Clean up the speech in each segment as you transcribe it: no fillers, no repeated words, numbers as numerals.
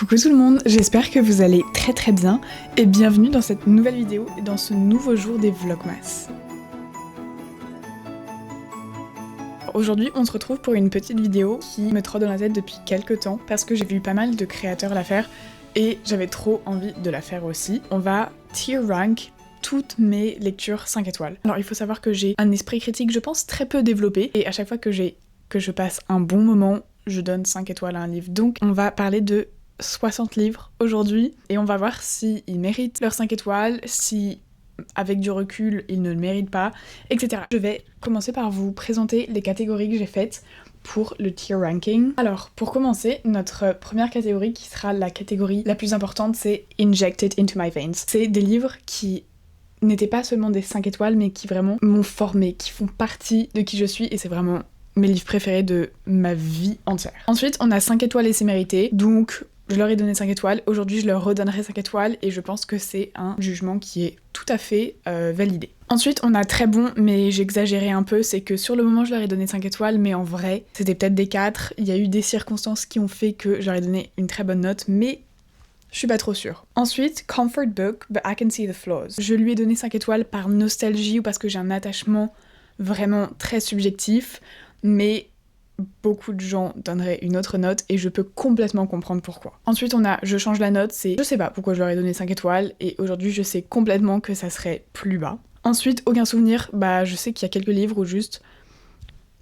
Coucou tout le monde, j'espère que vous allez très très bien et bienvenue dans cette nouvelle vidéo et dans ce nouveau jour des Vlogmas. Aujourd'hui on se retrouve pour une petite vidéo qui me trotte dans la tête depuis quelques temps parce que j'ai vu pas mal de créateurs la faire et j'avais trop envie de la faire aussi. On va tier rank toutes mes lectures 5 étoiles. Alors il faut savoir que j'ai un esprit critique je pense très peu développé et à chaque fois que je passe un bon moment, je donne 5 étoiles à un livre. Donc on va parler de 60 livres aujourd'hui et on va voir s'ils méritent leurs 5 étoiles, si avec du recul ils ne le méritent pas, etc. Je vais commencer par vous présenter les catégories que j'ai faites pour le tier ranking. Alors pour commencer, notre première catégorie qui sera la catégorie la plus importante, c'est Injected into my veins. C'est des livres qui n'étaient pas seulement des 5 étoiles mais qui vraiment m'ont formé, qui font partie de qui je suis et c'est vraiment mes livres préférés de ma vie entière. Ensuite on a 5 étoiles et c'est mérité, donc je leur ai donné 5 étoiles, aujourd'hui je leur redonnerai 5 étoiles et je pense que c'est un jugement qui est tout à fait validé. Ensuite on a très bon, mais j'exagérais un peu, c'est que sur le moment je leur ai donné 5 étoiles, mais en vrai c'était peut-être des 4, il y a eu des circonstances qui ont fait que je leur ai donné une très bonne note, mais je suis pas trop sûre. Ensuite, Comfort Book, but I can see the flaws. Je lui ai donné 5 étoiles par nostalgie ou parce que j'ai un attachement vraiment très subjectif, mais beaucoup de gens donneraient une autre note et je peux complètement comprendre pourquoi. Ensuite on a Je change la note, c'est je sais pas pourquoi je leur ai donné 5 étoiles et aujourd'hui je sais complètement que ça serait plus bas. Ensuite Aucun souvenir, je sais qu'il y a quelques livres où juste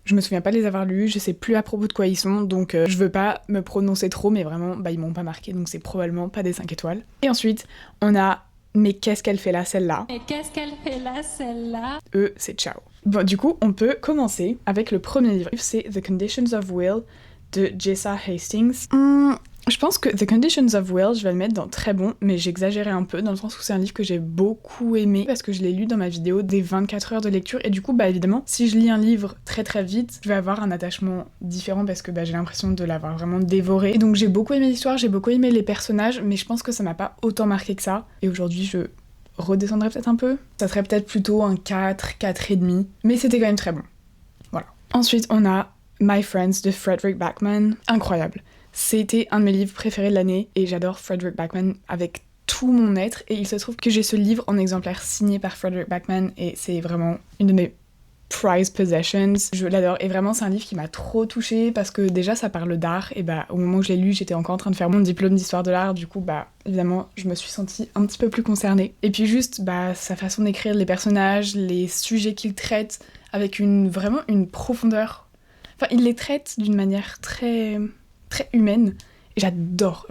je me souviens pas de les avoir lus, je sais plus à propos de quoi ils sont donc je veux pas me prononcer trop mais vraiment ils m'ont pas marqué donc c'est probablement pas des 5 étoiles. Et ensuite on a Mais qu'est-ce qu'elle fait là celle-là? Mais qu'est-ce qu'elle fait là celle-là? C'est ciao. Bon, du coup, on peut commencer avec le premier livre. C'est The Conditions of Will de Jessa Hastings. Je pense que The Conditions of Will, je vais le mettre dans très bon, mais j'exagérais un peu dans le sens où c'est un livre que j'ai beaucoup aimé parce que je l'ai lu dans ma vidéo des 24 heures de lecture et du coup, évidemment, si je lis un livre très très vite, je vais avoir un attachement différent parce que j'ai l'impression de l'avoir vraiment dévoré. Et donc j'ai beaucoup aimé l'histoire, j'ai beaucoup aimé les personnages, mais je pense que ça m'a pas autant marqué que ça. Et aujourd'hui, je redescendrait peut-être un peu. Ça serait peut-être plutôt un 4, 4,5, mais c'était quand même très bon. Voilà. Ensuite, on a My Friends de Fredrik Backman. Incroyable. C'était un de mes livres préférés de l'année et j'adore Fredrik Backman avec tout mon être et il se trouve que j'ai ce livre en exemplaire signé par Fredrik Backman et c'est vraiment une de mes prized possessions. Je l'adore et vraiment c'est un livre qui m'a trop touchée parce que déjà ça parle d'art et au moment où je l'ai lu j'étais encore en train de faire mon diplôme d'histoire de l'art, du coup évidemment je me suis sentie un petit peu plus concernée. Et puis juste sa façon d'écrire les personnages, les sujets qu'il traite avec vraiment une profondeur. Enfin il les traite d'une manière très humaine. Et j'adore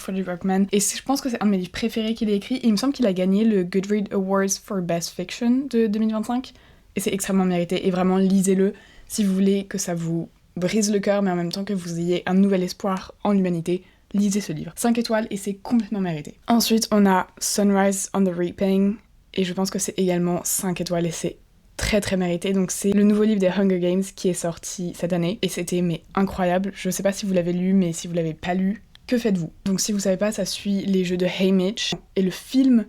Fredrik Backman. Et je pense que c'est un de mes livres préférés qu'il ait écrit. Et il me semble qu'il a gagné le Goodreads Awards for Best Fiction de 2025. Et c'est extrêmement mérité. Et vraiment, lisez-le si vous voulez que ça vous brise le cœur, mais en même temps que vous ayez un nouvel espoir en l'humanité. Lisez ce livre. 5 étoiles et c'est complètement mérité. Ensuite, on a Sunrise on the Reaping. Et je pense que c'est également 5 étoiles et c'est très très mérité. Donc c'est le nouveau livre des Hunger Games qui est sorti cette année et c'était incroyable. Je sais pas si vous l'avez lu, mais si vous l'avez pas lu, que faites-vous? Donc si vous savez pas, ça suit les jeux de Haymitch et le film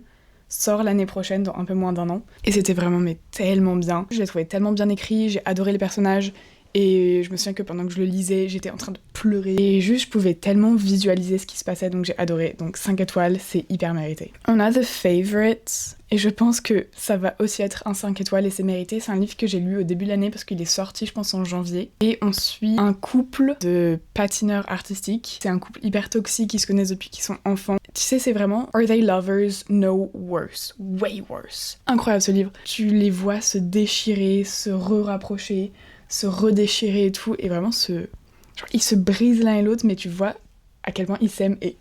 sort l'année prochaine dans un peu moins d'1 an et c'était vraiment tellement bien. Je l'ai trouvé tellement bien écrit, j'ai adoré les personnages et je me souviens que pendant que je le lisais, j'étais en train de pleurer et juste je pouvais tellement visualiser ce qui se passait donc j'ai adoré. Donc 5 étoiles, c'est hyper mérité. On a The Favourite et je pense que ça va aussi être un 5 étoiles et c'est mérité. C'est un livre que j'ai lu au début de l'année parce qu'il est sorti je pense en janvier et on suit un couple de patineurs artistiques. C'est un couple hyper toxique qui se connaissent depuis qu'ils sont enfants. Tu sais, c'est vraiment Are they lovers? No, worse. Way worse. Incroyable ce livre. Tu les vois se déchirer, se rapprocher, se redéchirer et tout, et vraiment ils se brisent l'un et l'autre, mais tu vois à quel point ils s'aiment, et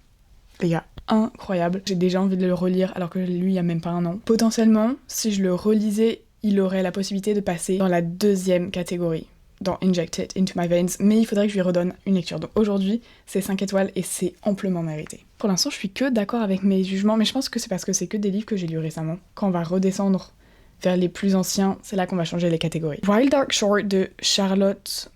les gars, incroyable. J'ai déjà envie de le relire alors que je l'ai lu il y a même pas 1 an. Potentiellement, si je le relisais, il aurait la possibilité de passer dans la deuxième catégorie, dans Injected into my veins, mais il faudrait que je lui redonne une lecture. Donc aujourd'hui, c'est 5 étoiles et c'est amplement mérité. Pour l'instant, je suis que d'accord avec mes jugements, mais je pense que c'est parce que c'est que des livres que j'ai lus récemment. Quand on va redescendre vers les plus anciens, c'est là qu'on va changer les catégories. Wild Dark Shore de Charlotte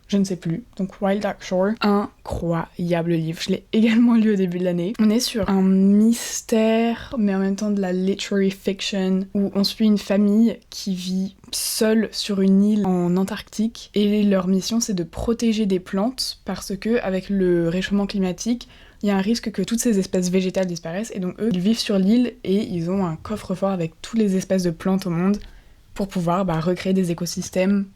je ne sais plus. Donc Wild Dark Shore, incroyable livre. Je l'ai également lu au début de l'année. On est sur un mystère, mais en même temps de la literary fiction, où on suit une famille qui vit seule sur une île en Antarctique. Et leur mission, c'est de protéger des plantes, parce que avec le réchauffement climatique, il y a un risque que toutes ces espèces végétales disparaissent. Et donc eux, ils vivent sur l'île et ils ont un coffre-fort avec toutes les espèces de plantes au monde pour pouvoir recréer des écosystèmes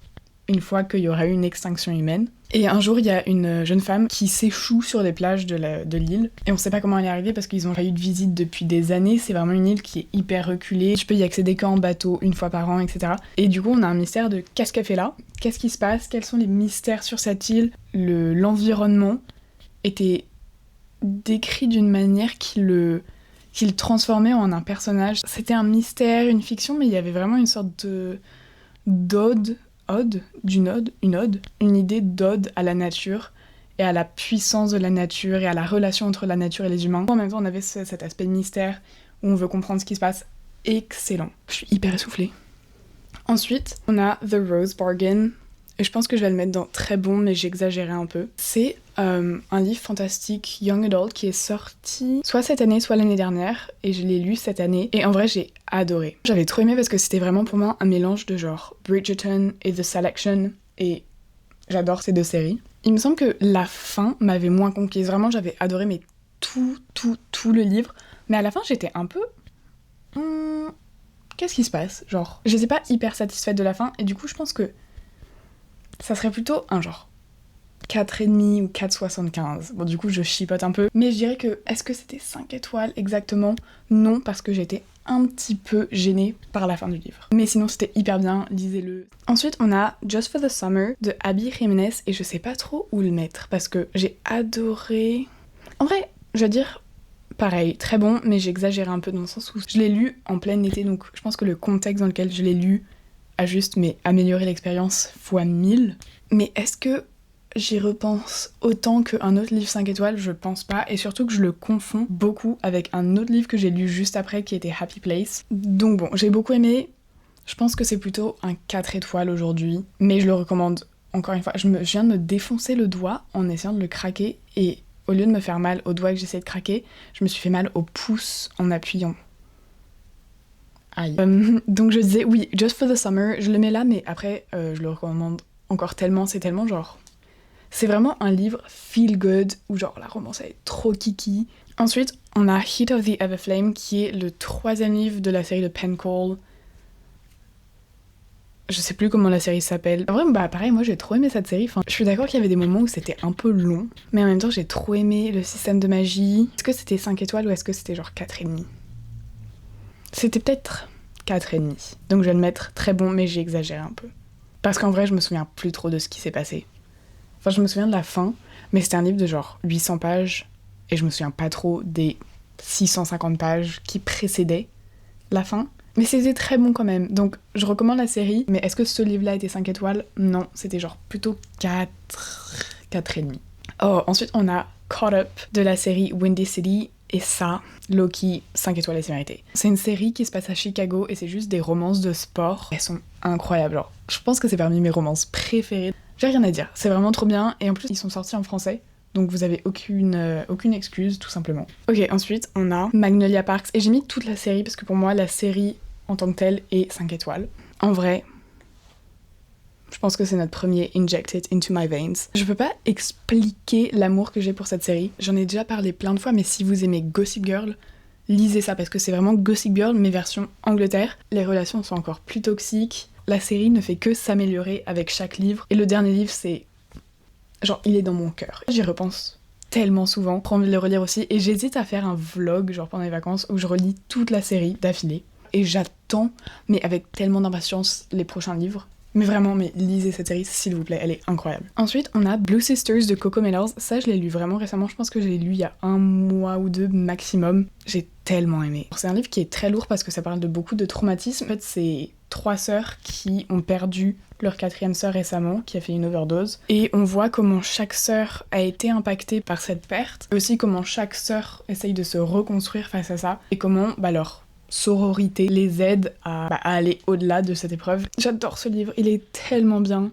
une fois qu'il y aura eu une extinction humaine. Et un jour, il y a une jeune femme qui s'échoue sur les plages de l'île. Et on sait pas comment elle est arrivée parce qu'ils ont pas eu de visite depuis des années. C'est vraiment une île qui est hyper reculée. Tu peux y accéder qu'en bateau, une fois par an, etc. Et du coup, on a un mystère de qu'est-ce qu'elle fait là ? Qu'est-ce qui se passe ? Quels sont les mystères sur cette île ? L'environnement était décrit d'une manière qui le transformait en un personnage. C'était un mystère, une fiction, mais il y avait vraiment une sorte une idée d'ode à la nature et à la puissance de la nature et à la relation entre la nature et les humains. En même temps, on avait cet aspect mystère où on veut comprendre ce qui se passe. Excellent. Je suis hyper essoufflée. Ensuite, on a The Rose Bargain. Et je pense que je vais le mettre dans très bon, mais j'exagérais un peu. C'est un livre fantastique young adult qui est sorti soit cette année, soit l'année dernière. Et je l'ai lu cette année. Et en vrai, j'ai adoré. J'avais trop aimé parce que c'était vraiment pour moi un mélange de genre Bridgerton et The Selection. Et j'adore ces deux séries. Il me semble que la fin m'avait moins conquise. Vraiment, j'avais adoré mais tout le livre. Mais à la fin, j'étais un peu... qu'est-ce qui se passe ? Genre, j'étais pas hyper satisfaite de la fin. Et du coup, je pense que ça serait plutôt un genre 4,5 ou 4,75. Bon, du coup, je chipote un peu. Mais je dirais que, est-ce que c'était 5 étoiles exactement ? Non, parce que j'étais un petit peu gênée par la fin du livre. Mais sinon, c'était hyper bien, lisez-le. Ensuite, on a Just for the Summer de Abby Jiménez, et je sais pas trop où le mettre, parce que j'ai adoré... En vrai, je veux dire, pareil, très bon, mais j'ai exagéré un peu dans le sens où je l'ai lu en plein été, donc je pense que le contexte dans lequel je l'ai lu a juste amélioré l'expérience fois 1000. Mais est-ce que j'y repense autant qu'un autre livre 5 étoiles ? Je pense pas, et surtout que je le confonds beaucoup avec un autre livre que j'ai lu juste après qui était Happy Place. Donc bon, j'ai beaucoup aimé, je pense que c'est plutôt un 4 étoiles aujourd'hui, mais je le recommande encore une fois. Je viens de me défoncer le doigt en essayant de le craquer, et au lieu de me faire mal au doigt que j'essayais de craquer, je me suis fait mal au pouce en appuyant. Aïe. Donc je disais, oui, Just for the Summer, je le mets là, mais après, je le recommande encore tellement, c'est tellement genre... C'est vraiment un livre feel good, où genre la romance elle est trop kiki. Ensuite, on a Heat of the Everflame, qui est le 3e livre de la série de Penn-Cole. Je sais plus comment la série s'appelle. En vrai, pareil, moi j'ai trop aimé cette série. Enfin, je suis d'accord qu'il y avait des moments où c'était un peu long, mais en même temps j'ai trop aimé le système de magie. Est-ce que c'était 5 étoiles ou est-ce que c'était genre 4,5 ? C'était peut-être 4,5. Donc je vais le mettre très bon, mais j'ai exagéré un peu. Parce qu'en vrai, je me souviens plus trop de ce qui s'est passé. Enfin, je me souviens de la fin, mais c'était un livre de genre 800 pages, et je me souviens pas trop des 650 pages qui précédaient la fin. Mais c'était très bon quand même, donc je recommande la série. Mais est-ce que ce livre-là était 5 étoiles ? Non, c'était genre plutôt 4,5. Oh, ensuite on a Caught Up de la série Windy City, et ça, Loki, 5 étoiles et c'est mérité. C'est une série qui se passe à Chicago et c'est juste des romances de sport. Elles sont incroyables, genre, je pense que c'est parmi mes romances préférées. J'ai rien à dire, c'est vraiment trop bien, et en plus ils sont sortis en français, donc vous avez aucune excuse, tout simplement. Ok, ensuite on a Magnolia Parks, et j'ai mis toute la série parce que pour moi la série en tant que telle est 5 étoiles. En vrai, je pense que c'est notre premier Injected into my veins. Je peux pas expliquer l'amour que j'ai pour cette série, j'en ai déjà parlé plein de fois, mais si vous aimez Gossip Girl, lisez ça parce que c'est vraiment Gossip Girl mais version Angleterre. Les relations sont encore plus toxiques. La série ne fait que s'améliorer avec chaque livre. Et le dernier livre, c'est... genre, il est dans mon cœur. J'y repense tellement souvent. J'ai envie de le relire aussi. Et j'hésite à faire un vlog, genre pendant les vacances, où je relis toute la série d'affilée. Et j'attends, mais avec tellement d'impatience, les prochains livres. Mais vraiment, mais lisez cette série, s'il vous plaît, elle est incroyable. Ensuite, on a Blue Sisters de Coco Mellors. Ça, je l'ai lu vraiment récemment. Je pense que je l'ai lu il y a 1 mois ou 2 maximum. J'ai tellement aimé. C'est un livre qui est très lourd parce que ça parle de beaucoup de traumatisme. En fait, c'est 3 sœurs qui ont perdu leur 4e sœur récemment, qui a fait une overdose. Et on voit comment chaque sœur a été impactée par cette perte. Et aussi comment chaque sœur essaye de se reconstruire face à ça. Et comment, leur sororité les aide à aller au-delà de cette épreuve. J'adore ce livre, il est tellement bien.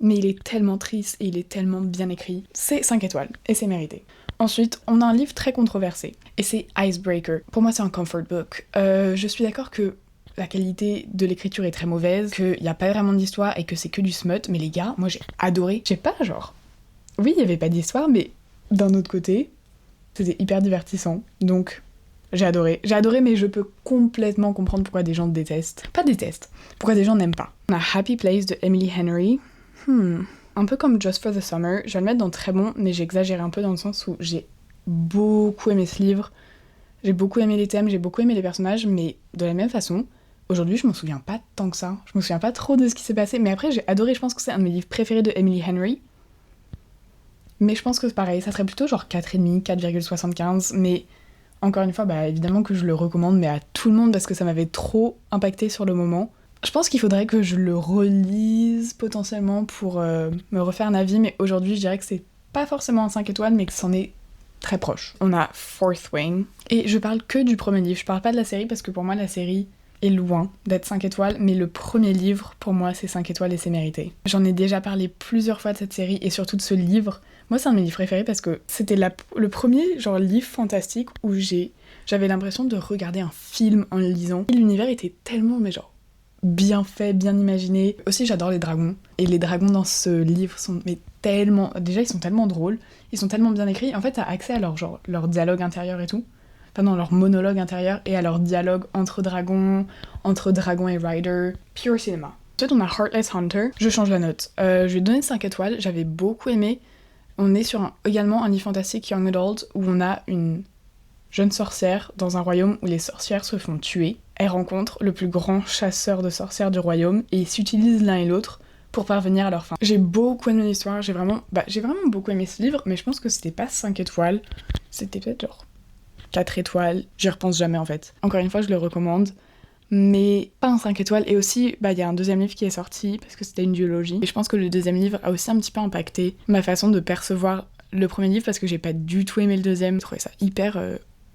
mais il est tellement triste et il est tellement bien écrit. C'est 5 étoiles, et c'est mérité. Ensuite, on a un livre très controversé, et c'est Icebreaker. Pour moi, c'est un comfort book. Je suis d'accord que la qualité de l'écriture est très mauvaise, qu'il n'y a pas vraiment d'histoire et que c'est que du smut, mais les gars, moi j'ai adoré. Je sais pas, genre... Oui, il n'y avait pas d'histoire, mais d'un autre côté, c'était hyper divertissant, donc... J'ai adoré, mais je peux complètement comprendre pourquoi des gens détestent. Pas détestent, pourquoi des gens n'aiment pas. On a Happy Place de Emily Henry. Un peu comme Just for the Summer, je vais le mettre dans très bon, mais j'ai exagéré un peu dans le sens où j'ai beaucoup aimé ce livre. J'ai beaucoup aimé les thèmes, j'ai beaucoup aimé les personnages, mais de la même façon, aujourd'hui je m'en souviens pas tant que ça. Je me souviens pas trop de ce qui s'est passé, mais après j'ai adoré, je pense que c'est un de mes livres préférés de Emily Henry. Mais je pense que c'est pareil, ça serait plutôt genre 4,5, 4,75, mais... Encore une fois, bah évidemment que je le recommande, mais à tout le monde parce que ça m'avait trop impacté sur le moment. Je pense qu'il faudrait que je le relise potentiellement pour me refaire un avis, mais aujourd'hui je dirais que c'est pas forcément un 5 étoiles, mais que c'en est très proche. On a Fourth Wing, et je parle que du premier livre, je parle pas de la série parce que pour moi la série est loin d'être 5 étoiles, mais le premier livre, pour moi, c'est 5 étoiles et c'est mérité. J'en ai déjà parlé plusieurs fois de cette série et surtout de ce livre. Moi, c'est un de mes livres préférés parce que c'était le premier genre livre fantastique où j'avais l'impression de regarder un film en le lisant. Et l'univers était tellement, mais genre, bien fait, bien imaginé. Aussi, j'adore les dragons. Et les dragons dans ce livre sont mais tellement... Déjà, ils sont tellement drôles, ils sont tellement bien écrits. En fait, t'as accès à leur dialogue intérieur et tout. Enfin non, leur monologue intérieur et à leur dialogue entre dragons et rider. Pure cinéma. Ensuite, on a Heartless Hunter. Je change la note. Je lui ai donné 5 étoiles, j'avais beaucoup aimé. On est sur également un livre fantastique young adult où on a une jeune sorcière dans un royaume où les sorcières se font tuer. Elle rencontre le plus grand chasseur de sorcières du royaume et ils s'utilisent l'un et l'autre pour parvenir à leur fin. J'ai beaucoup aimé l'histoire, j'ai vraiment beaucoup aimé ce livre, mais je pense que c'était pas 5 étoiles, c'était peut-être genre 4 étoiles, j'y repense jamais en fait. Encore une fois, je le recommande, mais pas un 5 étoiles. Et aussi, y a un deuxième livre qui est sorti, parce que c'était une duologie. Et je pense que le deuxième livre a aussi un petit peu impacté ma façon de percevoir le premier livre, parce que j'ai pas du tout aimé le deuxième. Je trouvais ça hyper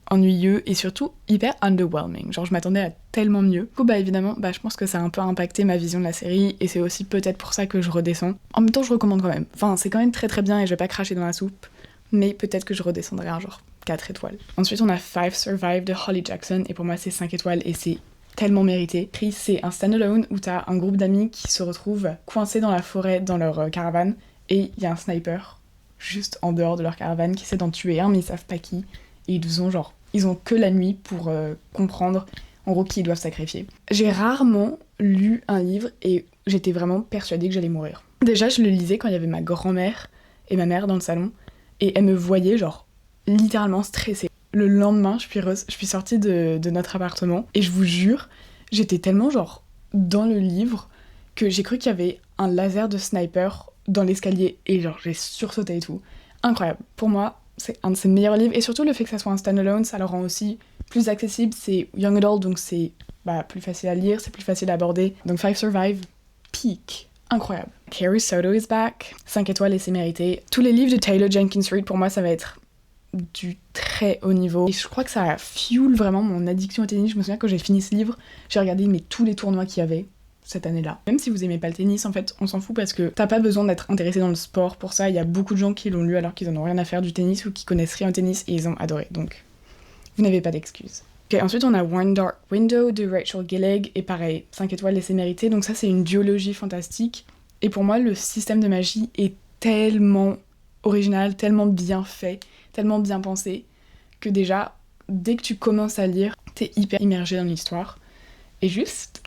ennuyeux et surtout hyper underwhelming. Genre, je m'attendais à tellement mieux. Du coup, évidemment, je pense que ça a un peu impacté ma vision de la série, et c'est aussi peut-être pour ça que je redescends. En même temps, je recommande quand même. Enfin, c'est quand même très très bien et je vais pas cracher dans la soupe, mais peut-être que je redescendrai un jour. 4 étoiles. Ensuite, on a Five Survive de Holly Jackson, et pour moi, c'est 5 étoiles, et c'est tellement mérité. C'est un standalone où t'as un groupe d'amis qui se retrouvent coincés dans la forêt, dans leur caravane, et il y a un sniper juste en dehors de leur caravane qui essaie d'en tuer un, mais ils savent pas qui, et ils ont que la nuit pour comprendre en gros qui ils doivent sacrifier. J'ai rarement lu un livre et j'étais vraiment persuadée que j'allais mourir. Déjà, je le lisais quand il y avait ma grand-mère et ma mère dans le salon, et elles me voyaient genre littéralement stressée. Le lendemain, je suis sortie de notre appartement et je vous jure, j'étais tellement genre dans le livre que j'ai cru qu'il y avait un laser de sniper dans l'escalier et genre j'ai sursauté et tout. Incroyable. Pour moi, c'est un de ses meilleurs livres et surtout le fait que ça soit un standalone, ça le rend aussi plus accessible. C'est young adult donc c'est plus facile à lire, c'est plus facile à aborder. Donc Five Survive, peak. Incroyable. Carrie Soto is back. 5 étoiles et c'est mérité. Tous les livres de Taylor Jenkins Reid, pour moi, ça va être du très haut niveau. Et je crois que ça fuel vraiment mon addiction au tennis. Je me souviens quand j'ai fini ce livre, j'ai regardé tous les tournois qu'il y avait cette année-là. Même si vous aimez pas le tennis, en fait, on s'en fout parce que t'as pas besoin d'être intéressé dans le sport pour ça. Il y a beaucoup de gens qui l'ont lu alors qu'ils en ont rien à faire du tennis ou qui connaissent rien au tennis et ils ont adoré. Donc, vous n'avez pas d'excuses. Okay, ensuite, on a One Dark Window de Rachel Gillig et pareil, 5 étoiles et c'est mérité. Donc ça, c'est une duologie fantastique. Et pour moi, le système de magie est tellement original, tellement bien fait, tellement bien pensé, que déjà, dès que tu commences à lire, t'es hyper immergé dans l'histoire. Et juste,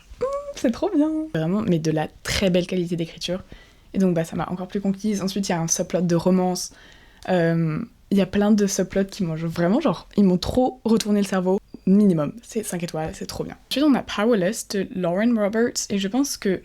c'est trop bien. Vraiment, mais de la très belle qualité d'écriture. Et donc, ça m'a encore plus conquise. Ensuite, il y a un subplot de romance. Il y a plein de subplots qui m'ont vraiment, ils m'ont trop retourné le cerveau. Minimum, c'est 5 étoiles, c'est trop bien. Ensuite, on a Powerless de Lauren Roberts. Et je pense que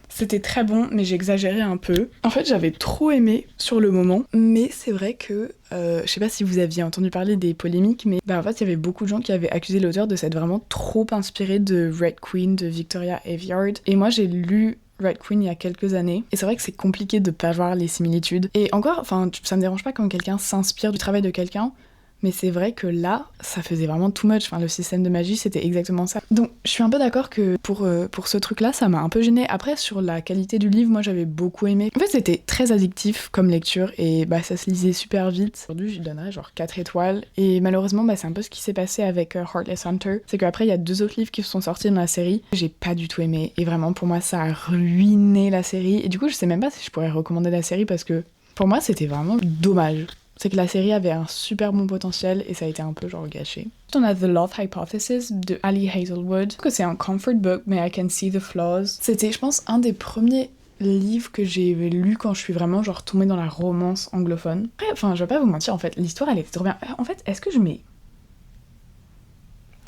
c'était très bon, mais j'ai exagéré un peu. En fait, j'avais trop aimé sur le moment, mais c'est vrai que, je sais pas si vous aviez entendu parler des polémiques, mais en fait, il y avait beaucoup de gens qui avaient accusé l'auteur de s'être vraiment trop inspiré de Red Queen de Victoria Aveyard. Et moi, j'ai lu Red Queen il y a quelques années, et c'est vrai que c'est compliqué de pas voir les similitudes. Et encore, ça me dérange pas quand quelqu'un s'inspire du travail de quelqu'un, Mais c'est vrai que là, ça faisait vraiment too much. Enfin, le système de magie, c'était exactement ça. Donc, je suis un peu d'accord que pour ce truc-là, ça m'a un peu gênée. Après, sur la qualité du livre, moi, j'avais beaucoup aimé. En fait, c'était très addictif comme lecture et bah, ça se lisait super vite. Aujourd'hui, je lui donnerais genre 4 étoiles. Et malheureusement, bah, c'est un peu ce qui s'est passé avec Heartless Hunter. C'est qu'après, il y a 2 autres livres qui sont sortis dans la série. J'ai pas du tout aimé. Et vraiment, pour moi, ça a ruiné la série. Et du coup, je sais même pas si je pourrais recommander la série parce que pour moi, c'était vraiment dommage. C'est que la série avait un super bon potentiel et ça a été un peu genre gâché. Ensuite, on a The Love Hypothesis de Ali Hazelwood. Je trouve que c'est un comfort book, mais I can see the flaws. C'était, je pense, un des premiers livres que j'ai lu quand je suis vraiment genre tombée dans la romance anglophone. Après, enfin, je vais pas vous mentir, en fait, l'histoire, elle était trop bien. En fait, est-ce que je mets...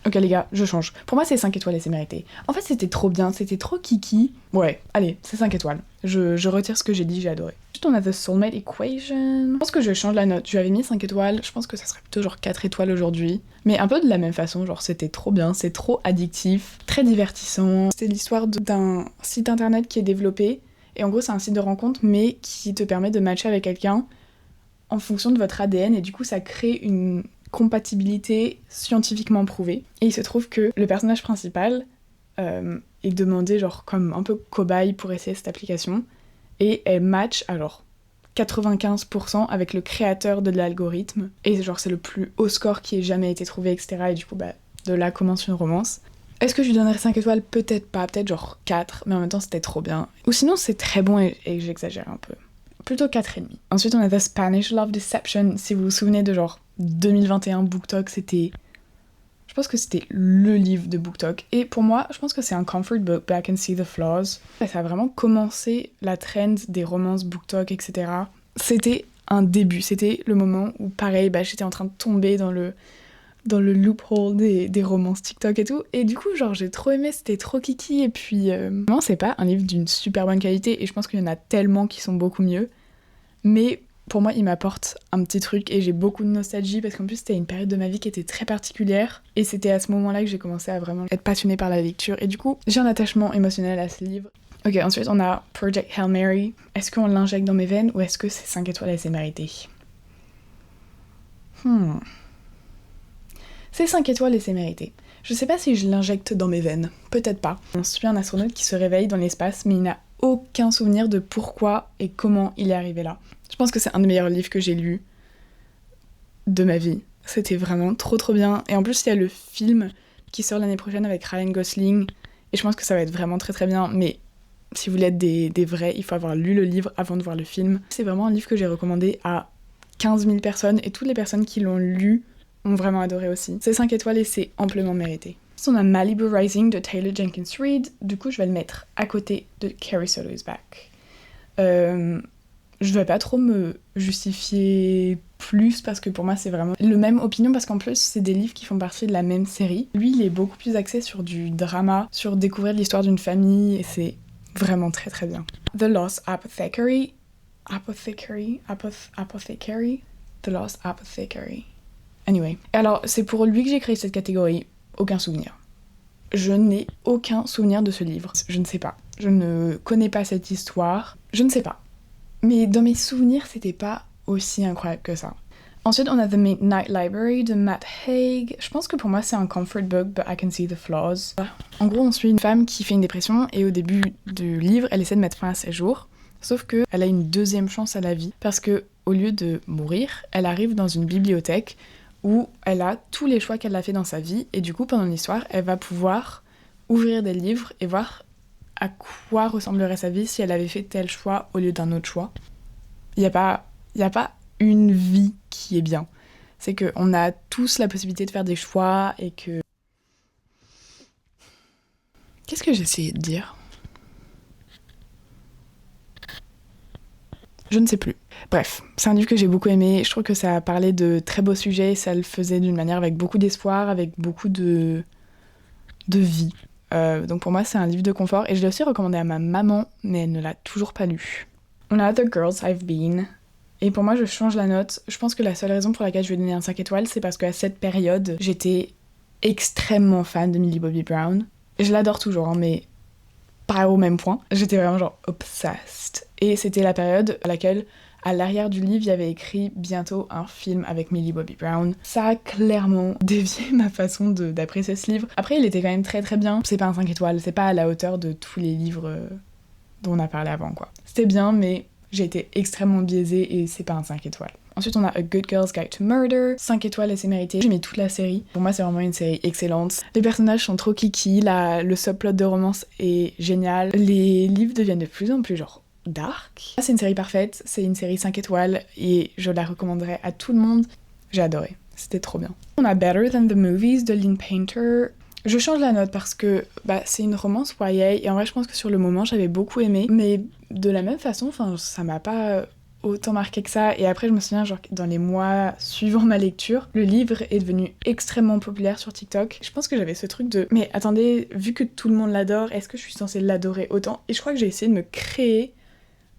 Ok les gars, je change. Pour moi, c'est 5 étoiles et c'est mérité. En fait, c'était trop bien, c'était trop kiki. Ouais, allez, c'est 5 étoiles. Je retire ce que j'ai dit, j'ai adoré. Ensuite, on a The Soulmate Equation. Je pense que je change la note. Je lui avais mis 5 étoiles, je pense que ça serait plutôt genre 4 étoiles aujourd'hui. Mais un peu de la même façon, genre c'était trop bien, c'est trop addictif, très divertissant. C'est l'histoire d'un site internet qui est développé. Et en gros, c'est un site de rencontre, mais qui te permet de matcher avec quelqu'un en fonction de votre ADN. Et du coup, ça crée une compatibilité scientifiquement prouvée. Et il se trouve que le personnage principal est demandé genre comme un peu cobaye pour essayer cette application. Et elle match alors 95% avec le créateur de l'algorithme. Et genre c'est le plus haut score qui ait jamais été trouvé, etc. Et du coup bah de là commence une romance. Est-ce que je lui donnerais 5 étoiles? Peut-être pas, peut-être genre 4, mais en même temps c'était trop bien. Ou sinon c'est très bon et j'exagère un peu. Plutôt 4,5. Ensuite on a The Spanish Love Deception. Si vous vous souvenez de genre 2021 BookTok, c'était... Je pense que c'était le livre de BookTok. Et pour moi, je pense que c'est un comfort book, but I can see the flaws. Ça a vraiment commencé la trend des romances BookTok, etc. C'était un début, c'était le moment où, pareil, bah, j'étais en train de tomber dans le loophole des romances TikTok et tout. Et du coup, genre, j'ai trop aimé, c'était trop kiki. Et puis, non, c'est pas un livre d'une super bonne qualité. Et je pense qu'il y en a tellement qui sont beaucoup mieux. Mais pour moi, il m'apporte un petit truc et j'ai beaucoup de nostalgie parce qu'en plus, c'était une période de ma vie qui était très particulière. Et c'était à ce moment-là que j'ai commencé à vraiment être passionnée par la lecture. Et du coup, j'ai un attachement émotionnel à ce livre. Ok, ensuite, on a Project Hail Mary. Est-ce qu'on l'injecte dans mes veines ou est-ce que c'est 5 étoiles et c'est mérité? C'est 5 étoiles et c'est mérité. Je sais pas si je l'injecte dans mes veines. Peut-être pas. On suit un astronaute qui se réveille dans l'espace, mais il n'a aucun souvenir de pourquoi et comment il est arrivé là. Je pense que c'est un des meilleurs livres que j'ai lu de ma vie. C'était vraiment trop trop bien. Et en plus, il y a le film qui sort l'année prochaine avec Ryan Gosling. Et je pense que ça va être vraiment très très bien. Mais si vous voulez être des vrais, il faut avoir lu le livre avant de voir le film. C'est vraiment un livre que j'ai recommandé à 15 000 personnes. Et toutes les personnes qui l'ont lu ont vraiment adoré aussi. C'est 5 étoiles et c'est amplement mérité. On a Malibu Rising de Taylor Jenkins Reid. Du coup, je vais le mettre à côté de Carrie Soto is Back. Je vais pas trop me justifier plus parce que pour moi c'est vraiment le même opinion parce qu'en plus c'est des livres qui font partie de la même série. Lui il est beaucoup plus axé sur du drama, sur découvrir l'histoire d'une famille et c'est vraiment très très bien. The Lost Apothecary. The Lost Apothecary. Anyway. Alors c'est pour lui que j'ai créé cette catégorie. Aucun souvenir. Je n'ai aucun souvenir de ce livre. Je ne sais pas. Je ne connais pas cette histoire. Je ne sais pas. Mais dans mes souvenirs, c'était pas aussi incroyable que ça. Ensuite, on a The Midnight Library de Matt Haig. Je pense que pour moi, c'est un comfort book, but I can see the flaws. En gros, on suit une femme qui fait une dépression et au début du livre, elle essaie de mettre fin à ses jours. Sauf qu'elle a une deuxième chance à la vie parce que au lieu de mourir, elle arrive dans une bibliothèque où elle a tous les choix qu'elle a fait dans sa vie et du coup, pendant l'histoire, elle va pouvoir ouvrir des livres et voir à quoi ressemblerait sa vie si elle avait fait tel choix au lieu d'un autre choix. Il y a pas une vie qui est bien. C'est qu'on a tous la possibilité de faire des choix et que... Qu'est-ce que j'ai essayé de dire ? Je ne sais plus. Bref, c'est un livre que j'ai beaucoup aimé. Je trouve que ça parlait de très beaux sujets. Ça le faisait d'une manière avec beaucoup d'espoir, avec beaucoup de vie. Donc pour moi, c'est un livre de confort. Et je l'ai aussi recommandé à ma maman, mais elle ne l'a toujours pas lu. On a The Girls I've Been. Et pour moi, je change la note. Je pense que la seule raison pour laquelle je vais donner un 5 étoiles, c'est parce qu'à cette période, j'étais extrêmement fan de Millie Bobby Brown. Je l'adore toujours, hein, mais pas au même point. J'étais vraiment genre obsessed. Et c'était la période à laquelle, À l'arrière du livre, il y avait écrit bientôt un film avec Millie Bobby Brown. Ça a clairement dévié ma façon d'apprécier ce livre. Après, il était quand même très très bien. C'est pas un 5 étoiles, c'est pas à la hauteur de tous les livres dont on a parlé avant, quoi. C'était bien, mais j'ai été extrêmement biaisée et c'est pas un 5 étoiles. Ensuite, on a A Good Girl's Guide to Murder, 5 étoiles et c'est mérité. J'ai mis toute la série. Pour moi, c'est vraiment une série excellente. Les personnages sont trop kiki, le subplot de romance est génial. Les livres deviennent de plus en plus genre dark. C'est une série parfaite, c'est une série 5 étoiles et je la recommanderais à tout le monde. J'ai adoré, c'était trop bien. On a Better Than the Movies de Lynn Painter. Je change la note parce que c'est une romance YA et en vrai je pense que sur le moment j'avais beaucoup aimé, mais de la même façon, ça m'a pas autant marqué que ça. Et après je me souviens genre dans les mois suivant ma lecture, le livre est devenu extrêmement populaire sur TikTok. Je pense que j'avais ce truc de mais attendez, vu que tout le monde l'adore, est-ce que je suis censée l'adorer autant? Et je crois que j'ai essayé de me créer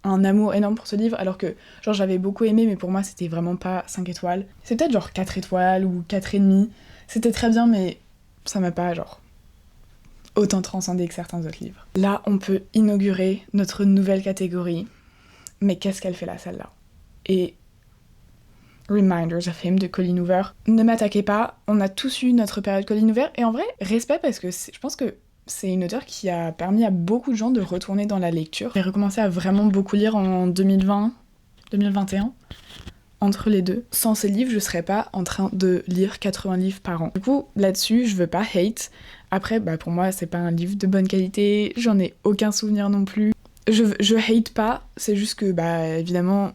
un amour énorme pour ce livre alors que genre j'avais beaucoup aimé mais pour moi c'était vraiment pas 5 étoiles. C'est peut-être genre 4 étoiles ou 4,5. C'était très bien mais ça m'a pas genre autant transcendé que certains autres livres. Là, on peut inaugurer notre nouvelle catégorie. Mais qu'est-ce qu'elle fait là, celle-là? Et Reminders of Him de Colleen Hoover. Ne m'attaquez pas, on a tous eu notre période Colleen Hoover. Et en vrai, respect parce que je pense que c'est une auteure qui a permis à beaucoup de gens de retourner dans la lecture. J'ai recommencé à vraiment beaucoup lire en 2020, 2021. Entre les deux. Sans ces livres, je serais pas en train de lire 80 livres par an. Du coup, là-dessus, je veux pas hate. Après, pour moi, c'est pas un livre de bonne qualité, j'en ai aucun souvenir non plus. Je hate pas, c'est juste que, évidemment,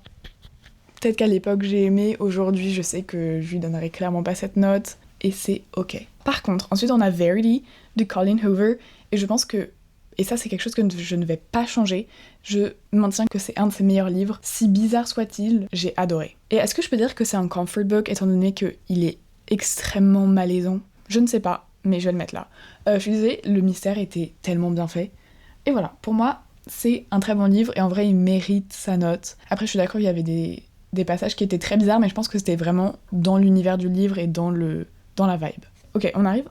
peut-être qu'à l'époque j'ai aimé, aujourd'hui je sais que je lui donnerais clairement pas cette note, et c'est ok. Par contre, ensuite on a Verity de Colleen Hoover, et je pense que, et ça c'est quelque chose que je ne vais pas changer, je maintiens que c'est un de ses meilleurs livres, si bizarre soit-il, j'ai adoré. Et est-ce que je peux dire que c'est un comfort book étant donné qu'il est extrêmement malaisant? Je ne sais pas, mais je vais le mettre là. Je suis désolée, le mystère était tellement bien fait. Et voilà, pour moi, c'est un très bon livre et en vrai, il mérite sa note. Après, je suis d'accord, il y avait des passages qui étaient très bizarres, mais je pense que c'était vraiment dans l'univers du livre et dans la vibe. Ok, on arrive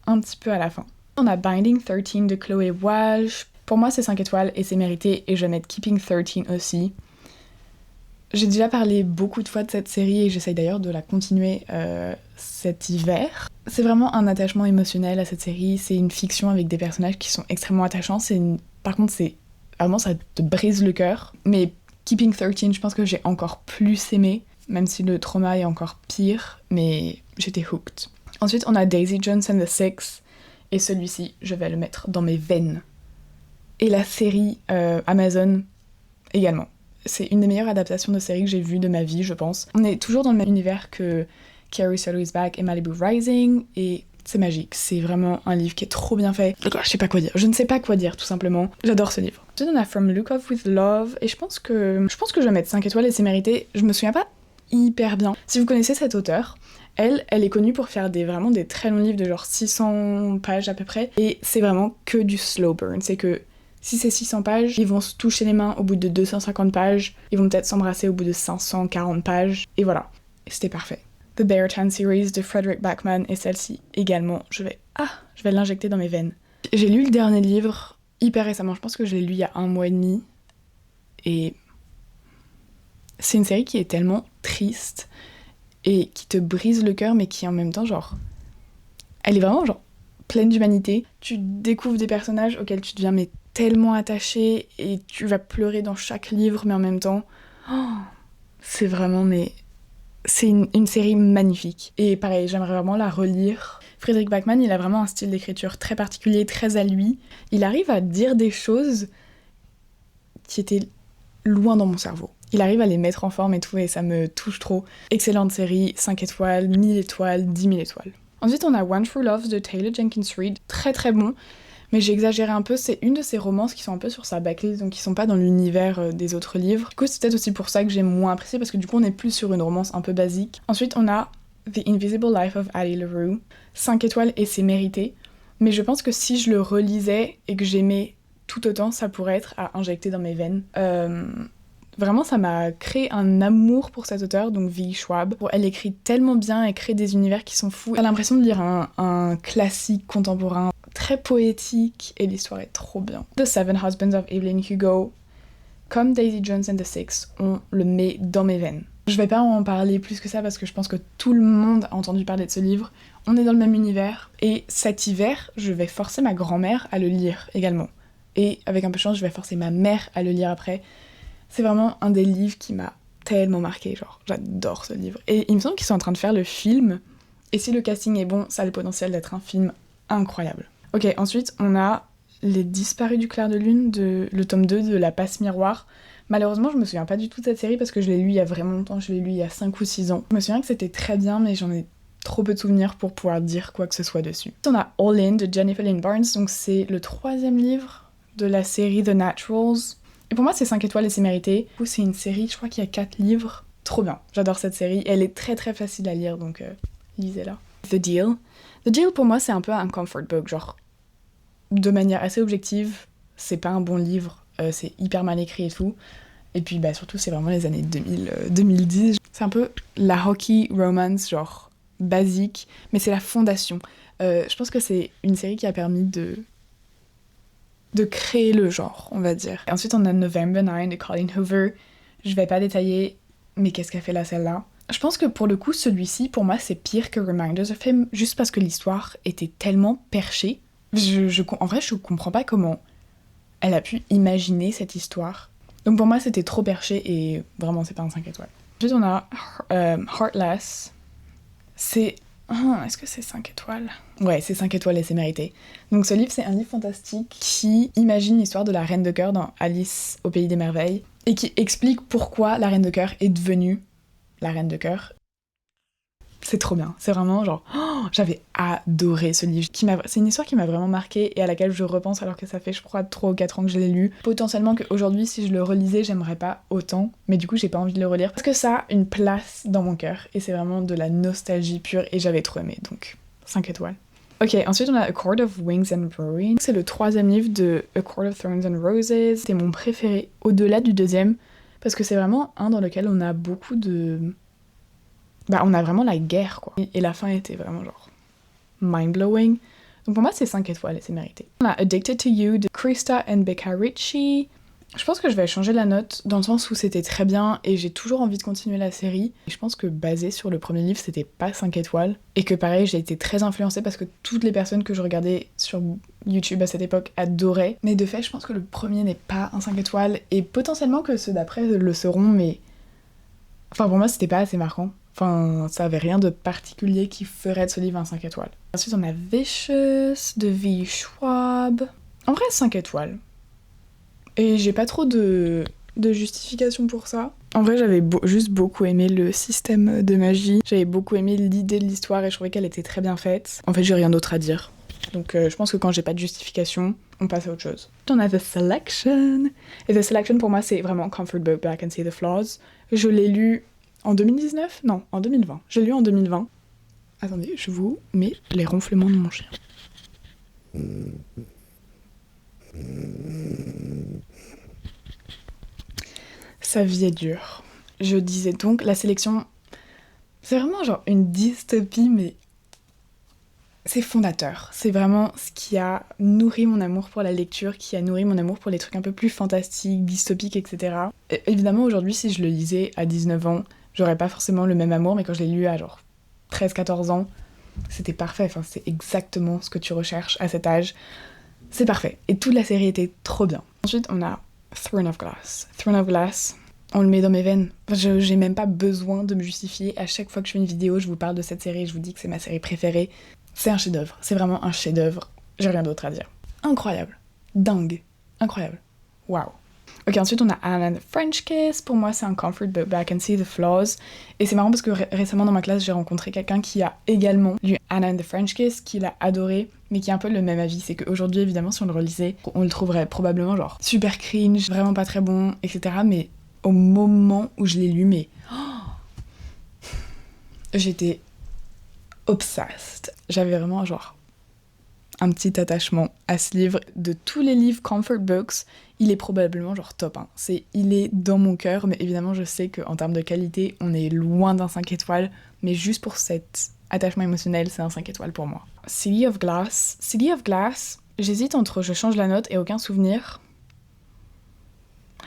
un petit peu à la fin. On a Binding 13 de Chloé Walsh. Pour moi, c'est 5 étoiles et c'est mérité, et je vais mettre Keeping 13 aussi. J'ai déjà parlé beaucoup de fois de cette série et j'essaye d'ailleurs de la continuer cet hiver. C'est vraiment un attachement émotionnel à cette série, c'est une fiction avec des personnages qui sont extrêmement attachants, par contre c'est vraiment ça te brise le cœur. Mais Keeping 13, je pense que j'ai encore plus aimé, même si le trauma est encore pire, mais j'étais hooked. Ensuite on a Daisy Jones and the Six, et celui-ci je vais le mettre dans mes veines. Et la série Amazon également. C'est une des meilleures adaptations de série que j'ai vues de ma vie, je pense. On est toujours dans le même univers que Carrie Soto is Back et Malibu Rising, et c'est magique. C'est vraiment un livre qui est trop bien fait. Je sais pas quoi dire. Je ne sais pas quoi dire, tout simplement. J'adore ce livre. Ensuite, on a From Look Off with Love, et je pense que je vais mettre 5 étoiles et c'est mérité. Je me souviens pas hyper bien. Si vous connaissez cette auteure, elle est connue pour faire vraiment des très longs livres de genre 600 pages à peu près, et c'est vraiment que du slow burn. C'est que si c'est 600 pages, ils vont se toucher les mains au bout de 250 pages, ils vont peut-être s'embrasser au bout de 540 pages, et voilà. Et c'était parfait. The Beartan Series de Frederick Backman, et celle-ci également, je vais l'injecter dans mes veines. J'ai lu le dernier livre hyper récemment, je pense que je l'ai lu il y a 1 mois et demi, et c'est une série qui est tellement triste, et qui te brise le cœur, mais qui en même temps, genre, elle est vraiment genre pleine d'humanité. Tu découvres des personnages auxquels tu deviens tellement attaché, et tu vas pleurer dans chaque livre, mais en même temps, c'est vraiment, c'est une série magnifique. Et pareil, j'aimerais vraiment la relire. Frederick Backman, il a vraiment un style d'écriture très particulier, très à lui. Il arrive à dire des choses qui étaient loin dans mon cerveau. Il arrive à les mettre en forme et tout, et ça me touche trop. Excellente série, 5 étoiles, 1000 étoiles, 10 000 étoiles. Ensuite, on a One True Love de Taylor Jenkins Reid. Très très bon. Mais j'ai exagéré un peu, c'est une de ces romances qui sont un peu sur sa backlist, donc qui sont pas dans l'univers des autres livres. Du coup, c'est peut-être aussi pour ça que j'ai moins apprécié, parce que du coup, on est plus sur une romance un peu basique. Ensuite, on a The Invisible Life of Addie LaRue. 5 étoiles et c'est mérité. Mais je pense que si je le relisais et que j'aimais tout autant, ça pourrait être à injecter dans mes veines. Vraiment, ça m'a créé un amour pour cette auteure, donc V. Schwab. Elle écrit tellement bien, elle crée des univers qui sont fous. J'ai l'impression de lire un classique contemporain, très poétique, et l'histoire est trop bien. The Seven Husbands of Evelyn Hugo. comme Daisy Jones and the Six, on le met dans mes veines. Je vais pas en parler plus que ça parce que je pense que tout le monde a entendu parler de ce livre. On est dans le même univers et cet hiver, je vais forcer ma grand-mère à le lire également. Et avec un peu de chance, je vais forcer ma mère à le lire après. C'est vraiment un des livres qui m'a tellement marqué, genre j'adore ce livre. Et il me semble qu'ils sont en train de faire le film et si le casting est bon, ça a le potentiel d'être un film incroyable. Ok, ensuite on a Les Disparus du clair de lune, le tome 2 de La Passe Miroir. Malheureusement, je me souviens pas du tout de cette série parce que je l'ai lu il y a vraiment longtemps, je l'ai lu il y a 5 ou 6 ans. Je me souviens que c'était très bien, mais j'en ai trop peu de souvenirs pour pouvoir dire quoi que ce soit dessus. On a All In de Jennifer Lynn Barnes, donc c'est le 3e livre de la série The Naturals. Et pour moi, c'est 5 étoiles et c'est mérité. Du coup, c'est une série, je crois qu'il y a 4 livres. Trop bien, j'adore cette série. Elle est très très facile à lire, donc lisez-la. The Deal. The Deal, pour moi, c'est un peu un comfort book, genre de manière assez objective, c'est pas un bon livre. C'est hyper mal écrit et tout. Et puis surtout, c'est vraiment les années 2010. C'est un peu la hockey romance, genre basique, mais c'est la fondation. Je pense que c'est une série qui a permis de créer le genre, on va dire. Et ensuite, on a November 9 de Colleen Hoover. Je vais pas détailler, mais qu'est-ce qu'elle fait là, celle-là? Je pense que pour le coup, celui-ci, pour moi, c'est pire que Reminders of Him, juste parce que l'histoire était tellement perchée. En vrai, je comprends pas comment elle a pu imaginer cette histoire. Donc pour moi, c'était trop perché et vraiment, c'est pas un 5 étoiles. Ensuite, on a Heartless. C'est... est-ce que c'est 5 étoiles? Ouais, c'est 5 étoiles et c'est mérité. Donc ce livre, c'est un livre fantastique qui imagine l'histoire de la Reine de Cœur dans Alice au Pays des Merveilles et qui explique pourquoi la Reine de Cœur est devenue la Reine de Cœur. C'est trop bien, c'est vraiment genre... j'avais adoré ce livre. C'est une histoire qui m'a vraiment marquée et à laquelle je repense alors que ça fait, je crois, 3 ou 4 ans que je l'ai lu. Potentiellement qu'aujourd'hui, si je le relisais, j'aimerais pas autant, mais du coup, j'ai pas envie de le relire parce que ça a une place dans mon cœur et c'est vraiment de la nostalgie pure et j'avais trop aimé, donc 5 étoiles. Ok, ensuite on a A Court of Wings and Ruin. C'est le 3e livre de A Court of Thorns and Roses. C'est mon préféré au-delà du 2e parce que c'est vraiment un dans lequel on a beaucoup de... on a vraiment la guerre, quoi. Et la fin était vraiment genre mind-blowing. Donc pour moi, c'est 5 étoiles et c'est mérité. On a Addicted to You de Krista and Becca Ritchie. Je pense que je vais changer la note dans le sens où c'était très bien et j'ai toujours envie de continuer la série. Et je pense que basé sur le premier livre, c'était pas 5 étoiles. Et que pareil, j'ai été très influencée parce que toutes les personnes que je regardais sur YouTube à cette époque adoraient. Mais de fait, je pense que le premier n'est pas un 5 étoiles et potentiellement que ceux d'après le seront, mais... Enfin, pour moi, c'était pas assez marquant. Enfin, ça avait rien de particulier qui ferait de ce livre un 5 étoiles. Ensuite, on a Vicious de V. Schwab. En vrai, 5 étoiles. Et j'ai pas trop de justification pour ça. En vrai, j'avais juste beaucoup aimé le système de magie. J'avais beaucoup aimé l'idée de l'histoire et je trouvais qu'elle était très bien faite. En fait, j'ai rien d'autre à dire. Donc je pense que quand j'ai pas de justification, on passe à autre chose. On a The Selection. Et The Selection, pour moi, c'est vraiment comfort book, but I can see the flaws. Je l'ai lu en 2019? Non, en 2020. Je l'ai lu en 2020. Attendez, je vous mets les ronflements de mon chien. Sa vie est dure. Je disais donc, la sélection, c'est vraiment genre une dystopie, mais c'est fondateur. C'est vraiment ce qui a nourri mon amour pour la lecture, qui a nourri mon amour pour les trucs un peu plus fantastiques, dystopiques, etc. Et évidemment, aujourd'hui, si je le lisais à 19 ans, j'aurais pas forcément le même amour, mais quand je l'ai lu à genre 13-14 ans, c'était parfait. Enfin, c'est exactement ce que tu recherches à cet âge. C'est parfait. Et toute la série était trop bien. Ensuite, on a Throne of Glass. Throne of Glass, on le met dans mes veines. Enfin, j'ai même pas besoin de me justifier. À chaque fois que je fais une vidéo, je vous parle de cette série, je vous dis que c'est ma série préférée. C'est un chef-d'œuvre. C'est vraiment un chef-d'œuvre. J'ai rien d'autre à dire. Incroyable. Dingue. Incroyable. Waouh. Ok, ensuite on a Anna and the French Kiss. Pour moi, c'est un comfort book, but I can see the flaws. Et c'est marrant parce que récemment dans ma classe, j'ai rencontré quelqu'un qui a également lu Anna and the French Kiss, qui l'a adoré, mais qui a un peu le même avis. C'est qu'aujourd'hui, évidemment, si on le relisait, on le trouverait probablement genre super cringe, vraiment pas très bon, etc. Mais au moment où je l'ai lu, mais... j'étais obsessed. J'avais vraiment genre un petit attachement à ce livre. De tous les livres comfort books, il est probablement genre top 1. Il est dans mon cœur, mais évidemment je sais qu'en termes de qualité, on est loin d'un 5 étoiles, mais juste pour cet attachement émotionnel, c'est un 5 étoiles pour moi. City of Glass. City of Glass, j'hésite entre je change la note et aucun souvenir.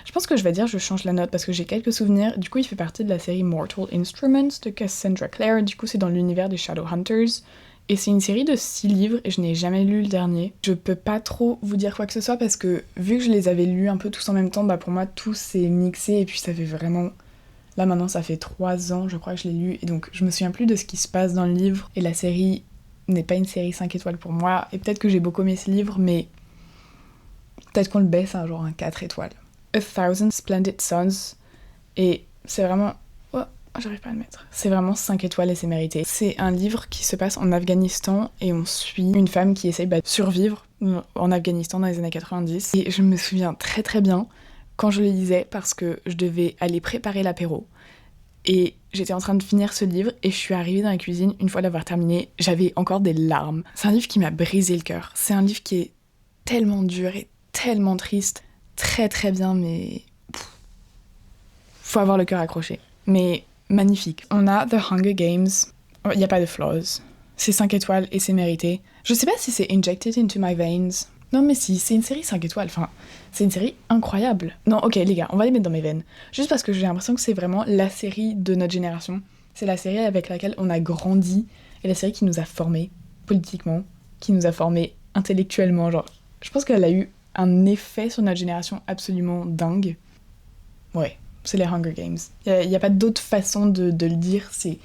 Je pense que je vais dire je change la note parce que j'ai quelques souvenirs. Du coup, il fait partie de la série Mortal Instruments de Cassandra Clare. Du coup, c'est dans l'univers des Shadowhunters. Et c'est une série de 6 livres et je n'ai jamais lu le dernier. Je peux pas trop vous dire quoi que ce soit parce que vu que je les avais lus un peu tous en même temps, pour moi tout s'est mixé et puis ça fait vraiment... Là maintenant ça fait 3 ans je crois que je l'ai lu et donc je me souviens plus de ce qui se passe dans le livre. Et la série n'est pas une série 5 étoiles pour moi. Et peut-être que j'ai beaucoup aimé ce livre mais peut-être qu'on le baisse à genre un 4 étoiles. A Thousand Splendid Suns. Et c'est vraiment... Oh, j'arrive pas à le mettre. C'est vraiment 5 étoiles et c'est mérité. C'est un livre qui se passe en Afghanistan et on suit une femme qui essaye de survivre en Afghanistan dans les années 90. Et je me souviens très très bien quand je le lisais parce que je devais aller préparer l'apéro. Et j'étais en train de finir ce livre et je suis arrivée dans la cuisine, une fois l'avoir terminé, j'avais encore des larmes. C'est un livre qui m'a brisé le cœur. C'est un livre qui est tellement dur et tellement triste. Très très bien, mais... faut avoir le cœur accroché. Mais magnifique. On a The Hunger Games. Il n'y a pas de flaws. C'est 5 étoiles et c'est mérité. Je sais pas si c'est Injected into my veins. Non mais si, c'est une série 5 étoiles. Enfin, c'est une série incroyable. Non, ok les gars, on va les mettre dans mes veines. Juste parce que j'ai l'impression que c'est vraiment la série de notre génération. C'est la série avec laquelle on a grandi. Et la série qui nous a formés politiquement. Qui nous a formés intellectuellement. Genre, je pense qu'elle a eu un effet sur notre génération absolument dingue. Ouais, c'est les Hunger Games. Il n'y a pas d'autre façon de le dire, c'est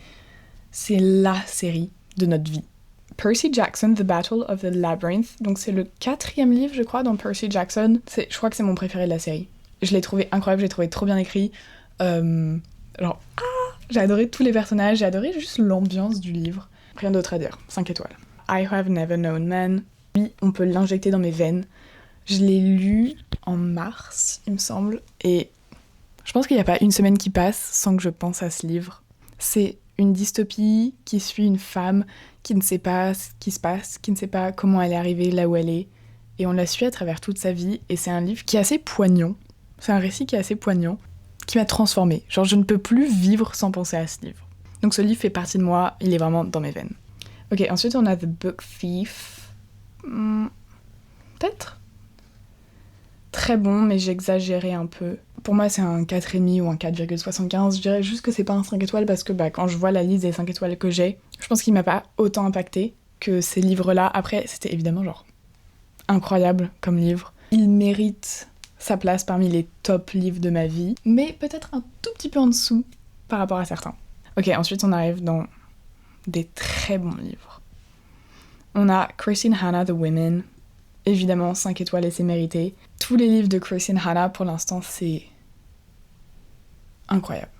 la série de notre vie. Percy Jackson, The Battle of the Labyrinth, donc c'est le 4e livre je crois dans Percy Jackson. Je crois que c'est mon préféré de la série. Je l'ai trouvé incroyable, je l'ai trouvé trop bien écrit. J'ai adoré tous les personnages, j'ai adoré juste l'ambiance du livre. Rien d'autre à dire, 5 étoiles. I Have Never Known Man, lui on peut l'injecter dans mes veines. Je l'ai lu en mars, il me semble, et je pense qu'il n'y a pas une semaine qui passe sans que je pense à ce livre. C'est une dystopie qui suit une femme qui ne sait pas ce qui se passe, qui ne sait pas comment elle est arrivée là où elle est, et on la suit à travers toute sa vie, et c'est un livre qui est assez poignant. C'est un récit qui est assez poignant, qui m'a transformée. Genre, je ne peux plus vivre sans penser à ce livre. Donc ce livre fait partie de moi, il est vraiment dans mes veines. Ok, ensuite on a The Book Thief. Peut-être très bon, mais j'exagérais un peu. Pour moi, c'est un 4,5 ou un 4,75. Je dirais juste que c'est pas un 5 étoiles parce que quand je vois la liste des 5 étoiles que j'ai, je pense qu'il m'a pas autant impacté que ces livres-là. Après, c'était évidemment genre incroyable comme livre. Il mérite sa place parmi les top livres de ma vie, mais peut-être un tout petit peu en dessous par rapport à certains. Ok, ensuite on arrive dans des très bons livres. On a Christine Hanna, The Women. Évidemment, 5 étoiles et c'est mérité. Tous les livres de Christine Hanna, pour l'instant, c'est incroyable.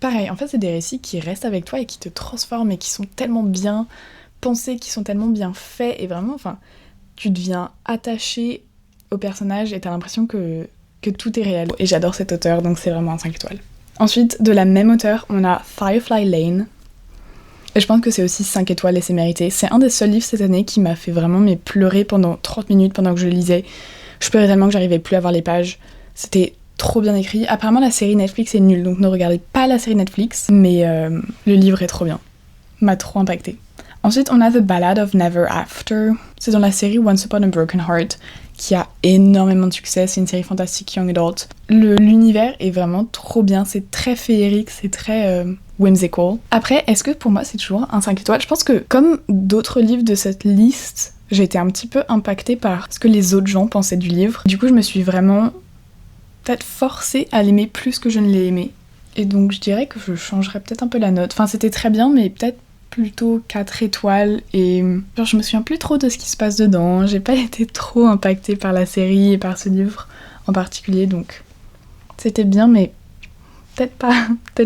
Pareil, en fait, c'est des récits qui restent avec toi et qui te transforment et qui sont tellement bien pensés, qui sont tellement bien faits. Et vraiment, tu deviens attaché au personnage et t'as l'impression que tout est réel. Et j'adore cet auteur, donc c'est vraiment un 5 étoiles. Ensuite, de la même auteure, on a Firefly Lane. Et je pense que c'est aussi 5 étoiles et c'est mérité. C'est un des seuls livres cette année qui m'a fait vraiment pleurer pendant 30 minutes pendant que je lisais. Je pleurais tellement que j'arrivais plus à voir les pages. C'était trop bien écrit. Apparemment la série Netflix est nulle, donc ne regardez pas la série Netflix. Mais le livre est trop bien. M'a trop impacté. Ensuite, on a The Ballad of Never After. C'est dans la série Once Upon a Broken Heart, qui a énormément de succès. C'est une série fantastique young adult. L'univers est vraiment trop bien. C'est très féerique, c'est très whimsical. Après, est-ce que pour moi c'est toujours un 5 étoiles ? Je pense que comme d'autres livres de cette liste, j'ai été un petit peu impactée par ce que les autres gens pensaient du livre. Du coup, je me suis vraiment peut-être forcée à l'aimer plus que je ne l'ai aimé. Et donc, je dirais que je changerais peut-être un peu la note. Enfin, c'était très bien, mais peut-être plutôt 4 étoiles. Et genre, je me souviens plus trop de ce qui se passe dedans. J'ai pas été trop impactée par la série et par ce livre en particulier. Donc, c'était bien, mais peut-être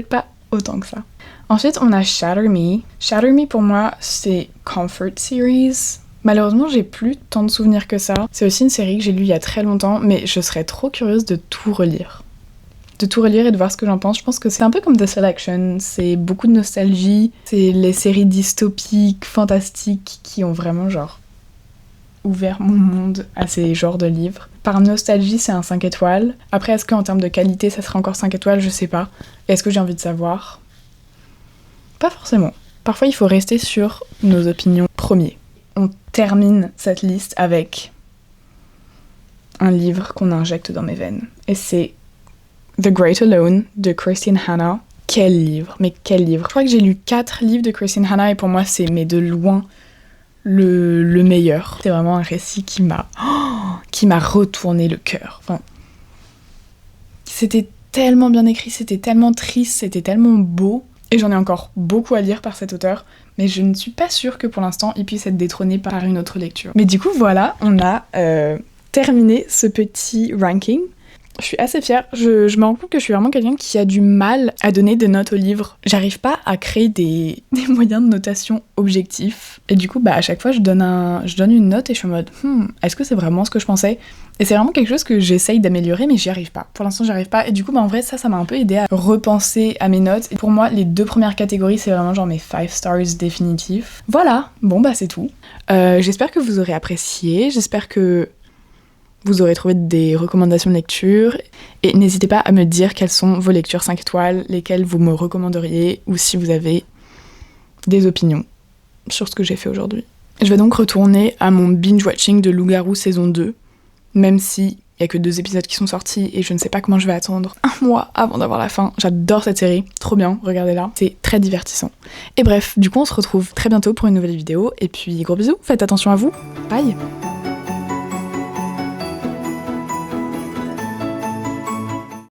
pas autant que ça. Ensuite, on a Shatter Me. Shatter Me, pour moi, c'est Comfort Series. Malheureusement, j'ai plus tant de souvenirs que ça. C'est aussi une série que j'ai lue il y a très longtemps, mais je serais trop curieuse de tout relire. De tout relire et de voir ce que j'en pense. Je pense que c'est un peu comme The Selection. C'est beaucoup de nostalgie. C'est les séries dystopiques, fantastiques, qui ont vraiment, ouvert mon monde à ces genres de livres. Par nostalgie, c'est un 5 étoiles. Après, est-ce qu'en termes de qualité, ça serait encore 5 étoiles ? Je sais pas. Est-ce que j'ai envie de savoir ? Pas forcément. Parfois, il faut rester sur nos opinions premiers. On termine cette liste avec un livre qu'on injecte dans mes veines. Et c'est The Great Alone de Christine Hanna. Quel livre, mais quel livre. Je crois que j'ai lu 4 livres de Christine Hanna et pour moi c'est mais de loin le meilleur. C'est vraiment un récit qui m'a retourné le cœur. Enfin, c'était tellement bien écrit, c'était tellement triste, c'était tellement beau. Et j'en ai encore beaucoup à lire par cet auteur, mais je ne suis pas sûre que pour l'instant il puisse être détrôné par une autre lecture. Mais du coup voilà, on a terminé ce petit ranking. Je suis assez fière, je me rends compte que je suis vraiment quelqu'un qui a du mal à donner des notes aux livres. J'arrive pas à créer des moyens de notation objectifs. Et du coup, à chaque fois, je donne une note et je suis en mode est-ce que c'est vraiment ce que je pensais ? Et c'est vraiment quelque chose que j'essaye d'améliorer, mais j'y arrive pas. Pour l'instant, j'y arrive pas. Et du coup, en vrai, ça m'a un peu aidé à repenser à mes notes. Et pour moi, les 2 premières catégories, c'est vraiment genre mes 5 stars définitifs. Voilà, bon c'est tout. J'espère que vous aurez apprécié, j'espère que vous aurez trouvé des recommandations de lecture et n'hésitez pas à me dire quelles sont vos lectures 5 étoiles, lesquelles vous me recommanderiez ou si vous avez des opinions sur ce que j'ai fait aujourd'hui. Je vais donc retourner à mon binge-watching de Loup-garou saison 2, même s'il n'y a que 2 épisodes qui sont sortis et je ne sais pas comment je vais attendre 1 mois avant d'avoir la fin. J'adore cette série, trop bien, regardez-la, c'est très divertissant. Et bref, du coup on se retrouve très bientôt pour une nouvelle vidéo et puis gros bisous, faites attention à vous, bye.